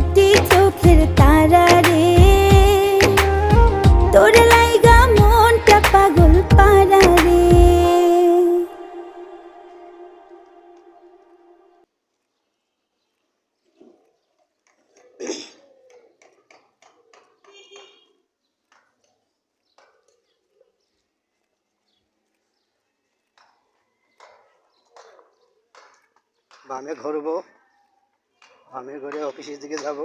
একটি চোখের তারা রে, তোর লাইগা মনটা পাগল পারা রে। বামে ঘুরবো, বামে ঘুরে অফিসের দিকে যাব।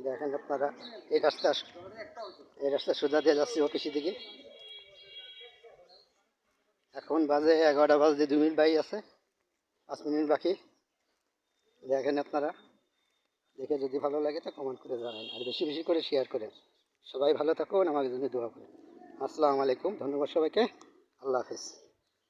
দেখেন আপনারা এই রাস্তা সোজা দিয়ে যাচ্ছি অফিসের দিকে। এখন বাজে 11টা বাজতে 2 মিনিট বাকি আছে, 5 মিনিট বাকি। দেখেন আপনারা, দেখে যদি ভালো লাগে তো কমেন্ট করে জানান, আর বেশি বেশি করে শেয়ার করেন। সবাই ভালো থাকুন, আমার জন্য দোয়া করেন। আসসালামু আলাইকুম, ধন্যবাদ সবাইকে, আল্লাহ হাফেজ।